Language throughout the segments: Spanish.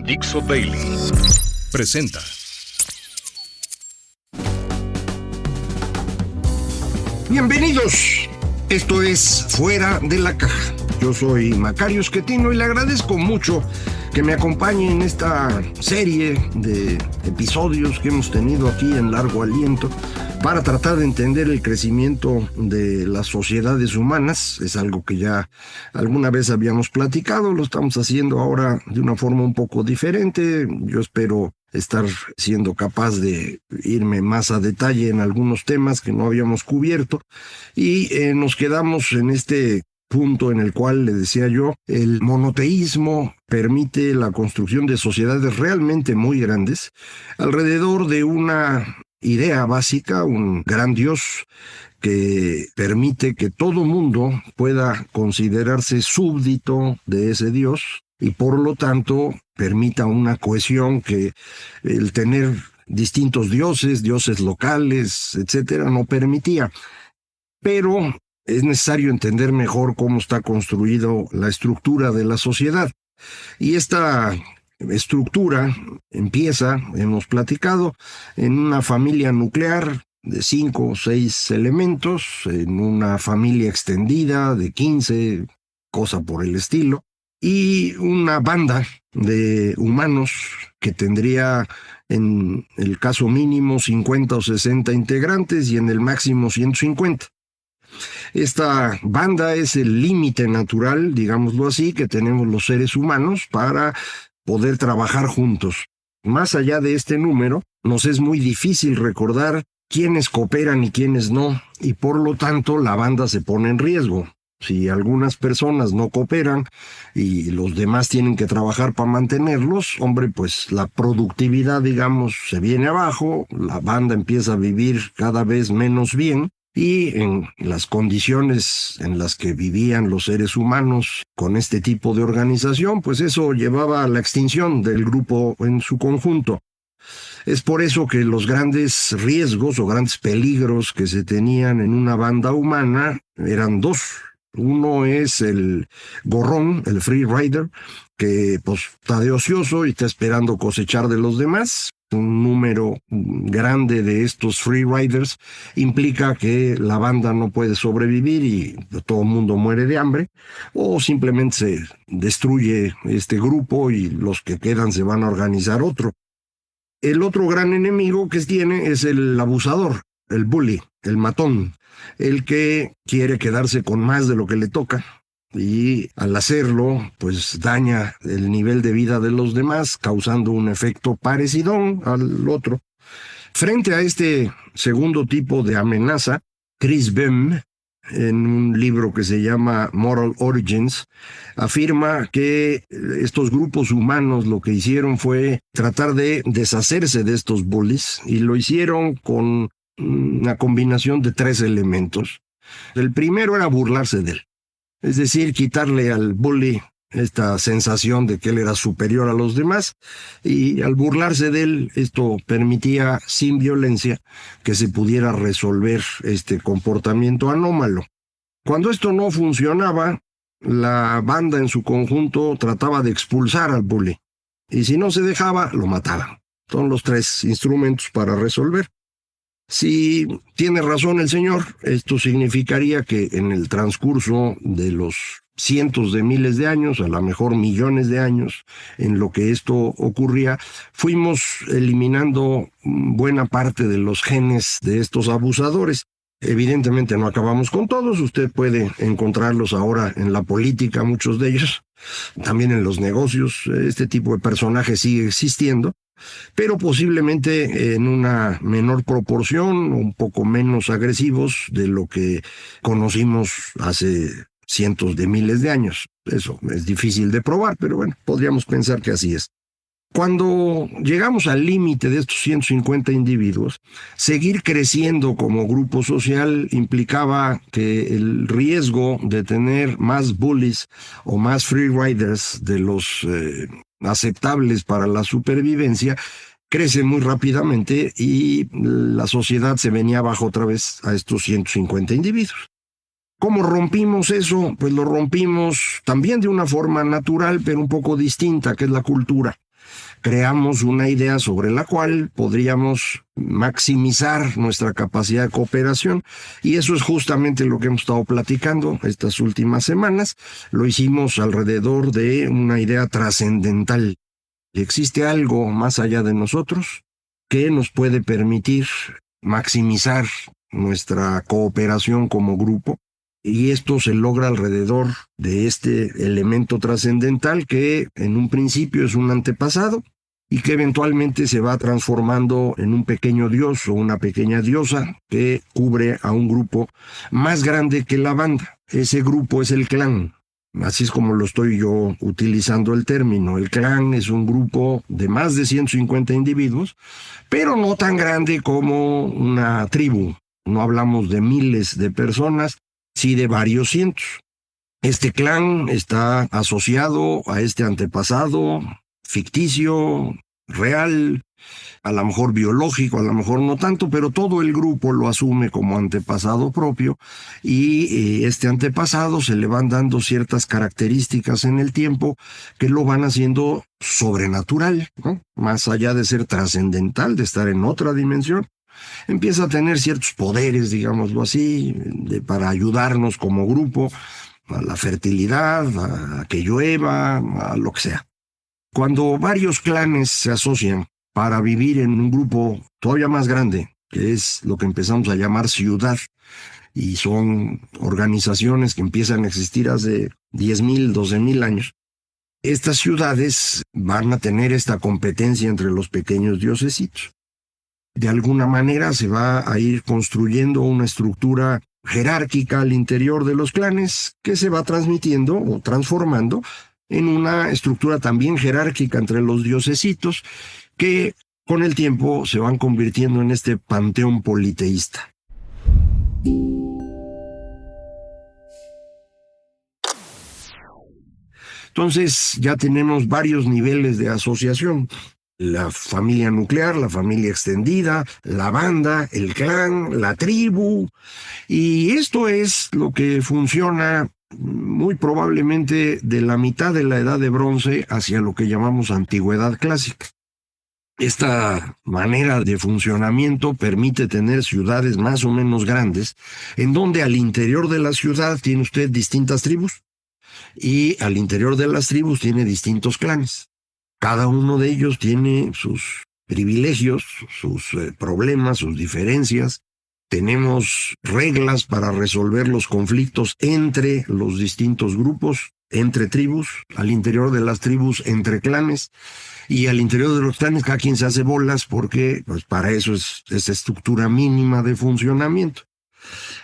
Dixo Daily presenta. Bienvenidos. Esto es Fuera de la Caja. Yo soy Macario Schettino y le agradezco mucho que me acompañe en esta serie de episodios que hemos tenido aquí en Largo Aliento para tratar de entender el crecimiento de las sociedades humanas. Es algo que ya alguna vez habíamos platicado, lo estamos haciendo ahora de una forma un poco diferente. Yo espero estar siendo capaz de irme más a detalle en algunos temas que no habíamos cubierto y nos quedamos en este punto en el cual, le decía yo, el monoteísmo permite la construcción de sociedades realmente muy grandes alrededor de una idea básica, un gran Dios que permite que todo mundo pueda considerarse súbdito de ese Dios y por lo tanto permita una cohesión que el tener distintos dioses locales, etcétera, no permitía. Pero es necesario entender mejor cómo está construido la estructura de la sociedad. Y esta estructura empieza, hemos platicado, en una familia nuclear de 5 o 6 elementos, en una familia extendida de 15, cosa por el estilo, y una banda de humanos que tendría en el caso mínimo 50 o 60 integrantes y en el máximo 150. Esta banda es el límite natural, digámoslo así, que tenemos los seres humanos para poder trabajar juntos. Más allá de este número, nos es muy difícil recordar quiénes cooperan y quiénes no, y por lo tanto la banda se pone en riesgo. Si algunas personas no cooperan y los demás tienen que trabajar para mantenerlos, hombre, pues la productividad, digamos, se viene abajo, la banda empieza a vivir cada vez menos bien, y en las condiciones en las que vivían los seres humanos con este tipo de organización, pues eso llevaba a la extinción del grupo en su conjunto. Es por eso que los grandes riesgos o grandes peligros que se tenían en una banda humana eran dos. Uno es el gorrón, el free rider, que pues está de ocioso y está esperando cosechar de los demás. Un número grande de estos free riders implica que la banda no puede sobrevivir y todo el mundo muere de hambre, o simplemente se destruye este grupo y los que quedan se van a organizar otro. El otro gran enemigo que tiene es el abusador, el bully, el matón, el que quiere quedarse con más de lo que le toca. Y al hacerlo, pues daña el nivel de vida de los demás, causando un efecto parecido al otro. Frente a este segundo tipo de amenaza, Chris Bem, en un libro que se llama Moral Origins, afirma que estos grupos humanos lo que hicieron fue tratar de deshacerse de estos bullies, y lo hicieron con una combinación de 3 elementos. El primero era burlarse de él. Es decir, quitarle al bully esta sensación de que él era superior a los demás, y al burlarse de él, esto permitía, sin violencia, que se pudiera resolver este comportamiento anómalo. Cuando esto no funcionaba, la banda en su conjunto trataba de expulsar al bully, y si no se dejaba, lo mataban. Son los 3 instrumentos para resolver. Si tiene razón el señor, esto significaría que en el transcurso de los cientos de miles de años, a lo mejor millones de años, en lo que esto ocurría, fuimos eliminando buena parte de los genes de estos abusadores. Evidentemente no acabamos con todos, usted puede encontrarlos ahora en la política, muchos de ellos, también en los negocios. Este tipo de personajes sigue existiendo, pero posiblemente en una menor proporción, un poco menos agresivos de lo que conocimos hace cientos de miles de años. Eso es difícil de probar, pero bueno, podríamos pensar que así es. Cuando llegamos al límite de estos 150 individuos, seguir creciendo como grupo social implicaba que el riesgo de tener más bullies o más free riders de los aceptables para la supervivencia crece muy rápidamente, y la sociedad se venía abajo otra vez a estos 150 individuos. ¿Cómo rompimos eso? Pues lo rompimos también de una forma natural, pero un poco distinta, que es la cultura. Creamos una idea sobre la cual podríamos maximizar nuestra capacidad de cooperación, y eso es justamente lo que hemos estado platicando estas últimas semanas. Lo hicimos alrededor de una idea trascendental. Existe algo más allá de nosotros que nos puede permitir maximizar nuestra cooperación como grupo, y esto se logra alrededor de este elemento trascendental que en un principio es un antepasado y que eventualmente se va transformando en un pequeño dios o una pequeña diosa que cubre a un grupo más grande que la banda. Ese grupo es el clan. Así es como lo estoy yo utilizando el término. El clan es un grupo de más de 150 individuos, pero no tan grande como una tribu. No hablamos de miles de personas, sí de varios cientos. Este clan está asociado a este antepasado ficticio, real, a lo mejor biológico, a lo mejor no tanto, pero todo el grupo lo asume como antepasado propio, y este antepasado se le van dando ciertas características en el tiempo que lo van haciendo sobrenatural, ¿no? Más allá de ser trascendental, de estar en otra dimensión, empieza a tener ciertos poderes, digámoslo así, para ayudarnos como grupo a la fertilidad, a que llueva, a lo que sea. Cuando varios clanes se asocian para vivir en un grupo todavía más grande, que es lo que empezamos a llamar ciudad, y son organizaciones que empiezan a existir hace 10,000, 12,000 años, estas ciudades van a tener esta competencia entre los pequeños diosesitos. De alguna manera se va a ir construyendo una estructura jerárquica al interior de los clanes que se va transmitiendo o transformando en una estructura también jerárquica entre los diosesitos que con el tiempo se van convirtiendo en este panteón politeísta. Entonces ya tenemos varios niveles de asociación. La familia nuclear, la familia extendida, la banda, el clan, la tribu. Y esto es lo que funciona muy probablemente de la mitad de la Edad de Bronce hacia lo que llamamos Antigüedad Clásica. Esta manera de funcionamiento permite tener ciudades más o menos grandes, en donde al interior de la ciudad tiene usted distintas tribus, y al interior de las tribus tiene distintos clanes. Cada uno de ellos tiene sus privilegios, sus problemas, sus diferencias. Tenemos reglas para resolver los conflictos entre los distintos grupos, entre tribus, al interior de las tribus, entre clanes, y al interior de los clanes cada quien se hace bolas porque pues, para eso es esa estructura mínima de funcionamiento.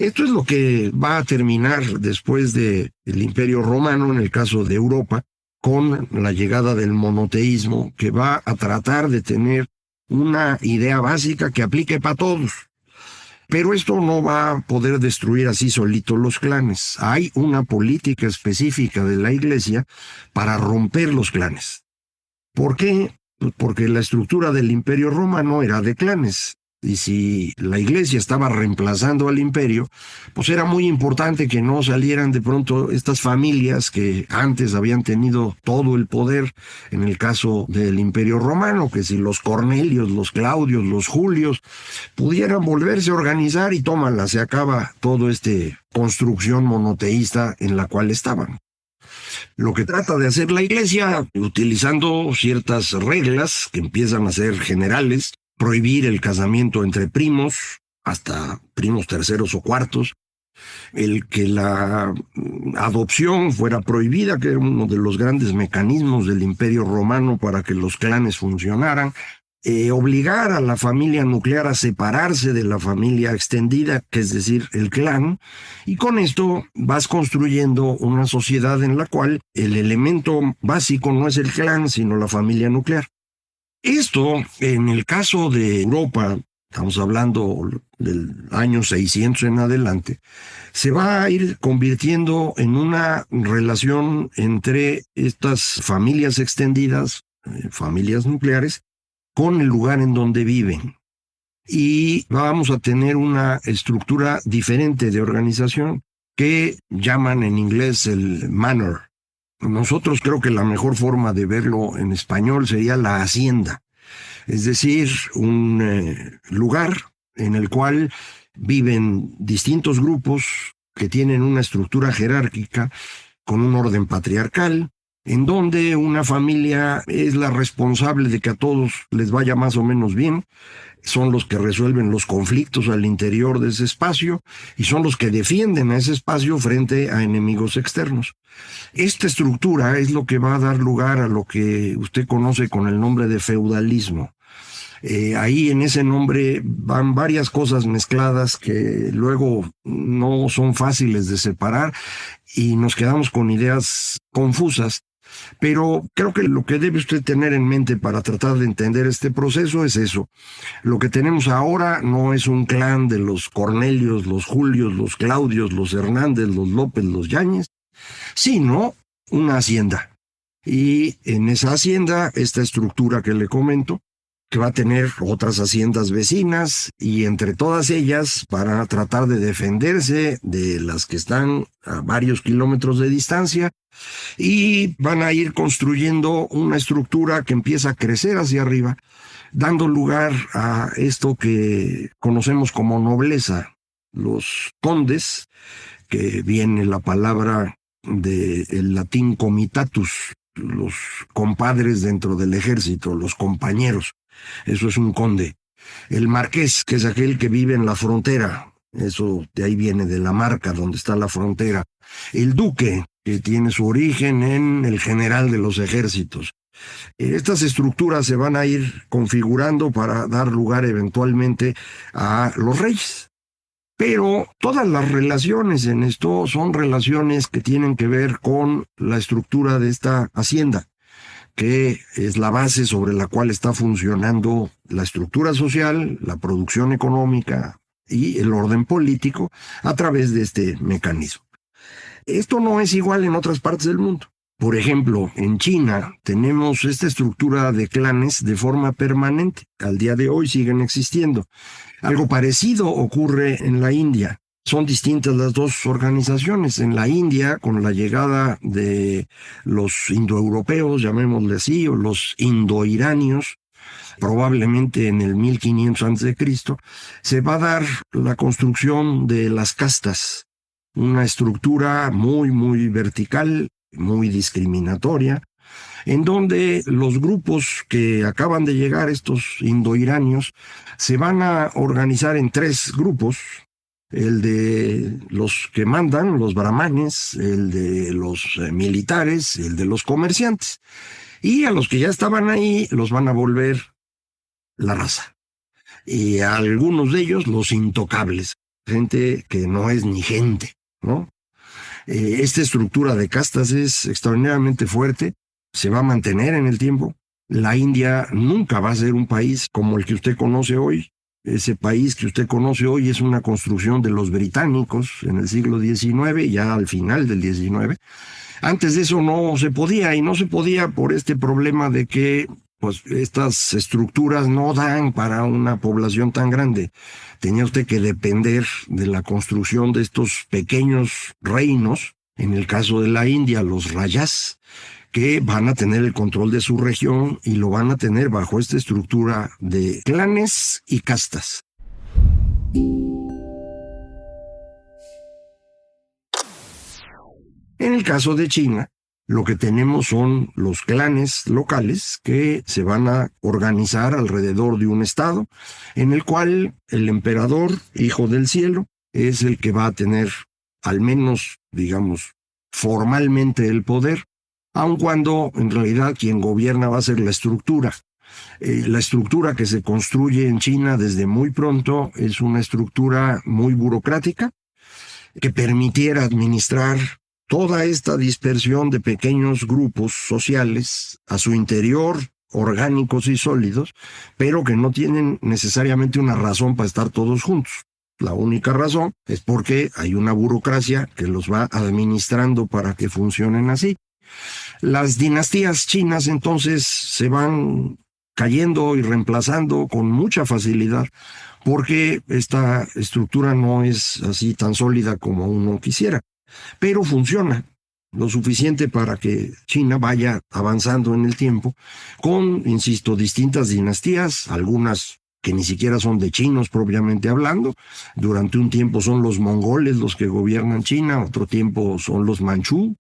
Esto es lo que va a terminar después del Imperio Romano, en el caso de Europa, con la llegada del monoteísmo, que va a tratar de tener una idea básica que aplique para todos. Pero esto no va a poder destruir así solito los clanes. Hay una política específica de la Iglesia para romper los clanes. ¿Por qué? Pues porque la estructura del Imperio Romano era de clanes. Y si la Iglesia estaba reemplazando al imperio, pues era muy importante que no salieran de pronto estas familias que antes habían tenido todo el poder, en el caso del Imperio Romano, que si los Cornelios, los Claudios, los Julios, pudieran volverse a organizar y tómala, se acaba toda esta construcción monoteísta en la cual estaban. Lo que trata de hacer la Iglesia, utilizando ciertas reglas que empiezan a ser generales, prohibir el casamiento entre primos, hasta primos terceros o cuartos, el que la adopción fuera prohibida, que era uno de los grandes mecanismos del Imperio Romano para que los clanes funcionaran, obligar a la familia nuclear a separarse de la familia extendida, que es decir, el clan, y con esto vas construyendo una sociedad en la cual el elemento básico no es el clan, sino la familia nuclear. Esto, en el caso de Europa, estamos hablando del año 600 en adelante, se va a ir convirtiendo en una relación entre estas familias extendidas, familias nucleares, con el lugar en donde viven. Y vamos a tener una estructura diferente de organización. que llaman en inglés el manor. Nosotros creo que la mejor forma de verlo en español sería la hacienda, es decir, un lugar en el cual viven distintos grupos que tienen una estructura jerárquica con un orden patriarcal, en donde una familia es la responsable de que a todos les vaya más o menos bien, son los que resuelven los conflictos al interior de ese espacio y son los que defienden a ese espacio frente a enemigos externos. Esta estructura es lo que va a dar lugar a lo que usted conoce con el nombre de feudalismo. Ahí en ese nombre van varias cosas mezcladas que luego no son fáciles de separar y nos quedamos con ideas confusas. Pero creo que lo que debe usted tener en mente para tratar de entender este proceso es eso. Lo que tenemos ahora no es un clan de los Cornelios, los Julios, los Claudios, los Hernández, los López, los Yáñez, sino una hacienda. Y en esa hacienda, esta estructura que le comento, que va a tener otras haciendas vecinas y entre todas ellas para tratar de defenderse de las que están a varios kilómetros de distancia y van a ir construyendo una estructura que empieza a crecer hacia arriba, dando lugar a esto que conocemos como nobleza, los condes, que viene la palabra del latín comitatus, los compadres dentro del ejército, los compañeros. Eso es un conde. El marqués, que es aquel que vive en la frontera, eso de ahí viene de la marca donde está la frontera. El duque, que tiene su origen en el general de los ejércitos. Estas estructuras se van a ir configurando para dar lugar eventualmente a los reyes. Pero todas las relaciones en esto son relaciones que tienen que ver con la estructura de esta hacienda, que es la base sobre la cual está funcionando la estructura social, la producción económica y el orden político a través de este mecanismo. Esto no es igual en otras partes del mundo. Por ejemplo, en China tenemos esta estructura de clanes de forma permanente. Al día de hoy siguen existiendo. Algo parecido ocurre en la India. Son distintas las dos organizaciones. En la India, con la llegada de los indoeuropeos, llamémosle así, o los indoiranios, probablemente en el 1500 a.C., se va a dar la construcción de las castas, una estructura muy, muy vertical, muy discriminatoria, en donde los grupos que acaban de llegar, estos indoiranios, se van a organizar en tres grupos: el de los que mandan, los brahmanes, el de los militares, el de los comerciantes. Y a los que ya estaban ahí los van a volver la raza. Y a algunos de ellos los intocables, gente que no es ni gente, ¿no? Esta estructura de castas es extraordinariamente fuerte, se va a mantener en el tiempo. La India nunca va a ser un país como el que usted conoce hoy. Ese país que usted conoce hoy es una construcción de los británicos en el siglo XIX, ya al final del XIX. Antes de eso no se podía, y no se podía por este problema de que pues estas estructuras no dan para una población tan grande. Tenía usted que depender de la construcción de estos pequeños reinos, en el caso de la India, los rayas, que van a tener el control de su región y lo van a tener bajo esta estructura de clanes y castas. En el caso de China, lo que tenemos son los clanes locales que se van a organizar alrededor de un estado, en el cual el emperador, hijo del cielo, es el que va a tener, al menos, digamos, formalmente el poder, aun cuando en realidad quien gobierna va a ser la estructura. La estructura que se construye en China desde muy pronto es una estructura muy burocrática que permitiera administrar toda esta dispersión de pequeños grupos sociales a su interior, orgánicos y sólidos, pero que no tienen necesariamente una razón para estar todos juntos. La única razón es porque hay una burocracia que los va administrando para que funcionen así. Las dinastías chinas entonces se van cayendo y reemplazando con mucha facilidad porque esta estructura no es así tan sólida como uno quisiera, pero funciona lo suficiente para que China vaya avanzando en el tiempo con, insisto, distintas dinastías, algunas que ni siquiera son de chinos propiamente hablando. Durante un tiempo son los mongoles los que gobiernan China, otro tiempo son los manchú,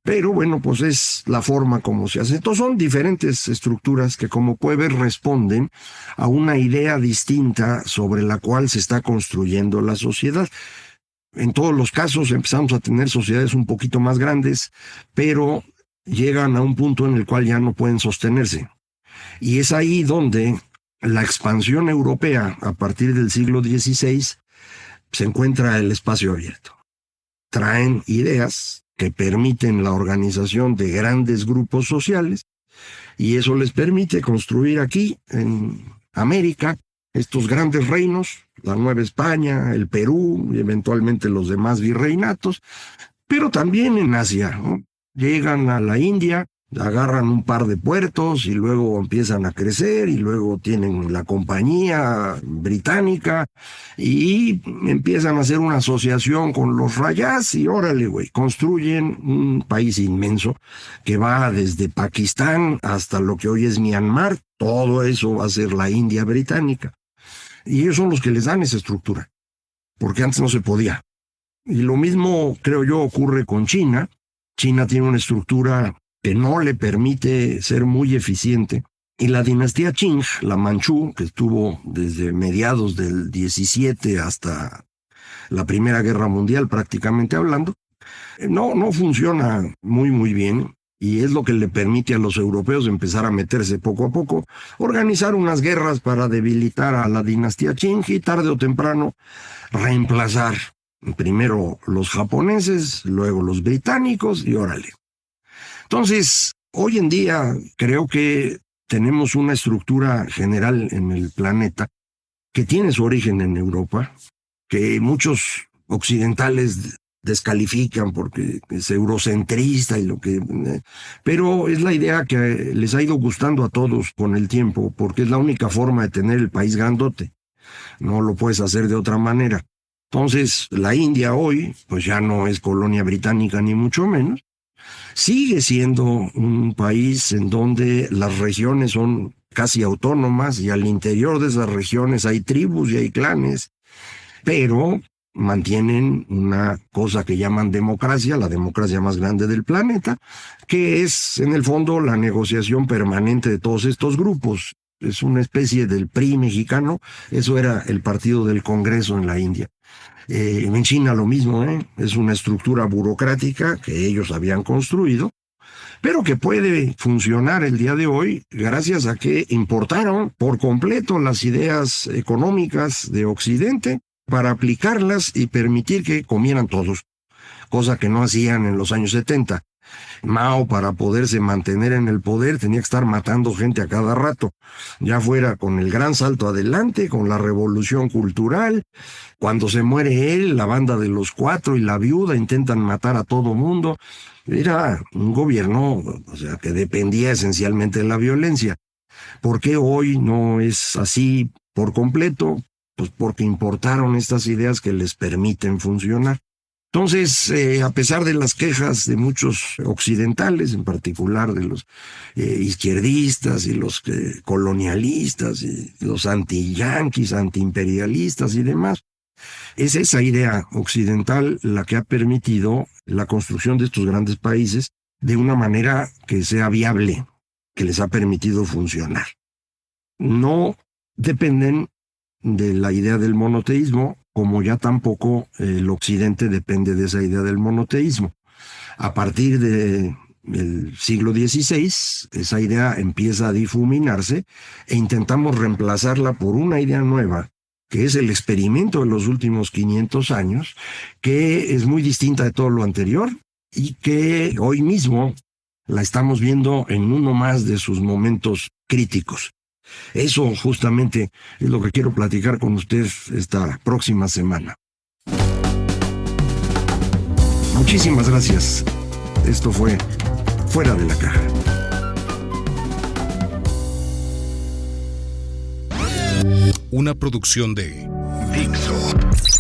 pero bueno, pues es la forma como se hace. Entonces son diferentes estructuras que, como puede ver, responden a una idea distinta sobre la cual se está construyendo la sociedad. En todos los casos empezamos a tener sociedades un poquito más grandes, pero llegan a un punto en el cual ya no pueden sostenerse. Y es ahí donde la expansión europea, a partir del siglo XVI, se encuentra el espacio abierto. Traen ideas que permiten la organización de grandes grupos sociales, y eso les permite construir aquí, en América, estos grandes reinos, la Nueva España, el Perú y eventualmente los demás virreinatos, pero también en Asia, ¿no? Llegan a la India, agarran un par de puertos y luego empiezan a crecer y luego tienen la compañía británica y empiezan a hacer una asociación con los rayás y órale, güey, construyen un país inmenso que va desde Pakistán hasta lo que hoy es Myanmar. Todo eso va a ser la India británica. Y ellos son los que les dan esa estructura, porque antes no se podía. Y lo mismo, creo yo, ocurre con China. China tiene una estructura que no le permite ser muy eficiente. Y la dinastía Qing, la Manchú, que estuvo desde mediados del 17 hasta la Primera Guerra Mundial prácticamente hablando, no funciona muy bien. Y es lo que le permite a los europeos empezar a meterse poco a poco, organizar unas guerras para debilitar a la dinastía Qing y tarde o temprano reemplazar primero los japoneses, luego los británicos y órale. Entonces, hoy en día creo que tenemos una estructura general en el planeta que tiene su origen en Europa, que muchos occidentales descalifican porque es eurocentrista y lo que... Pero es la idea que les ha ido gustando a todos con el tiempo, porque es la única forma de tener el país grandote. No lo puedes hacer de otra manera. Entonces, la India hoy, pues ya no es colonia británica ni mucho menos. Sigue siendo un país en donde las regiones son casi autónomas y al interior de esas regiones hay tribus y hay clanes, pero mantienen una cosa que llaman democracia, la democracia más grande del planeta, que es en el fondo la negociación permanente de todos estos grupos. Es una especie del PRI mexicano, eso era el partido del Congreso en la India. En China lo mismo, es una estructura burocrática que ellos habían construido, pero que puede funcionar el día de hoy gracias a que importaron por completo las ideas económicas de Occidente para aplicarlas y permitir que comieran todos, cosa que no hacían en los años 70. Mao, para poderse mantener en el poder, tenía que estar matando gente a cada rato, ya fuera con el gran salto adelante, con la revolución cultural. Cuando se muere él, la banda de los cuatro y la viuda intentan matar a todo mundo. Era un gobierno, o sea, que dependía esencialmente de la violencia. ¿Por qué hoy no es así por completo? Pues porque importaron estas ideas que les permiten funcionar. Entonces, a pesar de las quejas de muchos occidentales, en particular de los izquierdistas y los colonialistas y los anti-yanquis, anti-imperialistas y demás, es esa idea occidental la que ha permitido la construcción de estos grandes países de una manera que sea viable, que les ha permitido funcionar. No dependen de la idea del monoteísmo, como ya tampoco el occidente depende de esa idea del monoteísmo. A partir del siglo XVI, esa idea empieza a difuminarse e intentamos reemplazarla por una idea nueva, que es el experimento de los últimos 500 años, que es muy distinta de todo lo anterior y que hoy mismo la estamos viendo en uno más de sus momentos críticos. Eso justamente es lo que quiero platicar con usted esta próxima semana. Muchísimas gracias. Esto fue Fuera de la Caja. una producción de Dixo.